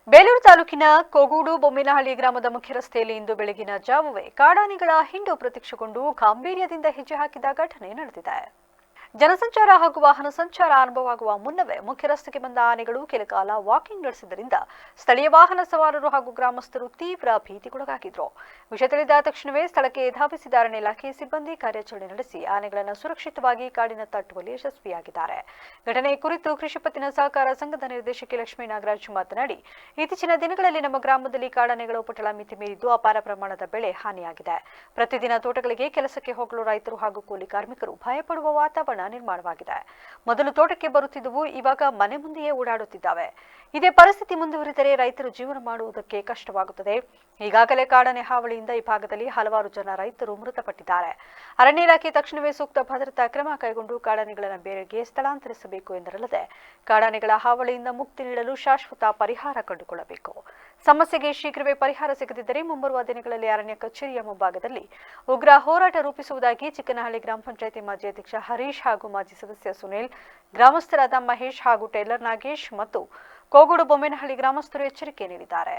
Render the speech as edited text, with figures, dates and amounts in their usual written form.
ಬೇಲೂರು ತಾಲೂಕಿನ ಕೋಗೂಡು ಬೊಮ್ಮೇನಹಳ್ಳಿ ಗ್ರಾಮದ ಮುಖ್ಯ ರಸ್ತೆಯಲ್ಲಿ ಇಂದು ಬೆಳಗಿನ ಜಾವವೇ ಕಾಡಾನೆಗಳ ಹಿಂಡು ಪ್ರತ್ಯಕ್ಷಗೊಂಡು ಗಾಂಭೀರ್ಯದಿಂದ ಹೆಜ್ಜೆ ಹಾಕಿದ ಘಟನೆ ನಡೆದಿದೆ. ಜನಸಂಚಾರ ಹಾಗೂ ವಾಹನ ಸಂಚಾರ ಆರಂಭವಾಗುವ ಮುನ್ನವೇ ಮುಖ್ಯ ರಸ್ತೆಗೆ ಬಂದ ಆನೆಗಳು ಕೆಲಕಾಲ ವಾಕಿಂಗ್ ನಡೆಸಿದ್ದರಿಂದ ಸ್ಥಳೀಯ ವಾಹನ ಸವಾರರು ಹಾಗೂ ಗ್ರಾಮಸ್ಥರು ತೀವ್ರ ಭೀತಿಗೊಳಗಾಗಿದ್ರು. ವಿಷಯ ತಿಳಿದ ತಕ್ಷಣವೇ ಸ್ಥಳಕ್ಕೆ ಧಾವಿಸಿದ ಅರಣ್ಯ ಇಲಾಖೆ ಸಿಬ್ಬಂದಿ ಕಾರ್ಯಾಚರಣೆ ನಡೆಸಿ ಆನೆಗಳನ್ನು ಸುರಕ್ಷಿತವಾಗಿ ಕಾಡಿನ ತಟ್ಟುವಲ್ಲಿ ಯಶಸ್ವಿಯಾಗಿದ್ದಾರೆ. ಘಟನೆ ಕುರಿತು ಕೃಷಿ ಪತ್ತಿನ ಸಹಕಾರ ಸಂಘದ ನಿರ್ದೇಶಕಿ ಲಕ್ಷ್ಮೀ ನಾಗರಾಜ್ ಮಾತನಾಡಿ, ಇತ್ತೀಚಿನ ದಿನಗಳಲ್ಲಿ ನಮ್ಮ ಗ್ರಾಮದಲ್ಲಿ ಕಾಡಾನೆಗಳ ಉಪಟಳ ಮಿತಿ ಮೀರಿದ್ದು ಅಪಾರ ಪ್ರಮಾಣದ ಬೆಳೆ ಹಾನಿಯಾಗಿದೆ. ಪ್ರತಿದಿನ ತೋಟಗಳಿಗೆ ಕೆಲಸಕ್ಕೆ ಹೋಗಲು ರೈತರು ಹಾಗೂ ಕೂಲಿ ಕಾರ್ಮಿಕರು ಭಯಪಡುವ ವಾತಾವರಣ ನಿರ್ಮಾಣವಾಗಿದೆ. ಮೊದಲು ತೋಟಕ್ಕೆ ಬರುತ್ತಿದ್ದವು, ಇವಾಗ ಮನೆ ಮುಂದೆಯೇ ಓಡಾಡುತ್ತಿದ್ದಾವೆ. ಇದೇ ಪರಿಸ್ಥಿತಿ ಮುಂದುವರಿದರೆ ರೈತರು ಜೀವನ ಮಾಡುವುದಕ್ಕೆ ಕಷ್ಟವಾಗುತ್ತದೆ. ಈಗಾಗಲೇ ಕಾಡಾನೆ ಹಾವಳಿಯಿಂದ ಈ ಭಾಗದಲ್ಲಿ ಹಲವಾರು ಜನ ರೈತರು ಮೃತಪಟ್ಟಿದ್ದಾರೆ. ಅರಣ್ಯ ಇಲಾಖೆ ತಕ್ಷಣವೇ ಸೂಕ್ತ ಭದ್ರತಾ ಕ್ರಮ ಕೈಗೊಂಡು ಕಾಡಾನೆಗಳನ್ನು ಬೇರೆಗೆ ಸ್ಥಳಾಂತರಿಸಬೇಕು ಎಂದರಲ್ಲದೆ ಕಾಡಾನೆಗಳ ಹಾವಳಿಯಿಂದ ಮುಕ್ತಿ ನೀಡಲು ಶಾಶ್ವತ ಪರಿಹಾರ ಕಂಡುಕೊಳ್ಳಬೇಕು. ಸಮಸ್ಯೆಗೆ ಶೀಘ್ರವೇ ಪರಿಹಾರ ಸಿಗದಿದ್ದರೆ ಮುಂಬರುವ ದಿನಗಳಲ್ಲಿ ಅರಣ್ಯ ಕಚೇರಿಯ ಮುಂಭಾಗದಲ್ಲಿ ಉಗ್ರ ಹೋರಾಟ ರೂಪಿಸುವುದಾಗಿ ಚಿಕ್ಕನಹಳ್ಳಿ ಗ್ರಾಮ ಪಂಚಾಯಿತಿ ಮಾಜಿ ಅಧ್ಯಕ್ಷ ಹರೀಶ್ ಹಾಗೂ ಮಾಜಿ ಸದಸ್ಯ ಸುನಿಲ್, ಗ್ರಾಮಸ್ಥರಾದ ಮಹೇಶ್ ಹಾಗೂ ಟೇಲರ್ ನಾಗೇಶ್ ಮತ್ತು ಕೋಗೂಡು ಬೊಮ್ಮೇನಹಳ್ಳಿ ಗ್ರಾಮಸ್ಥರು ಎಚ್ಚರಿಕೆ ನೀಡಿದ್ದಾರೆ.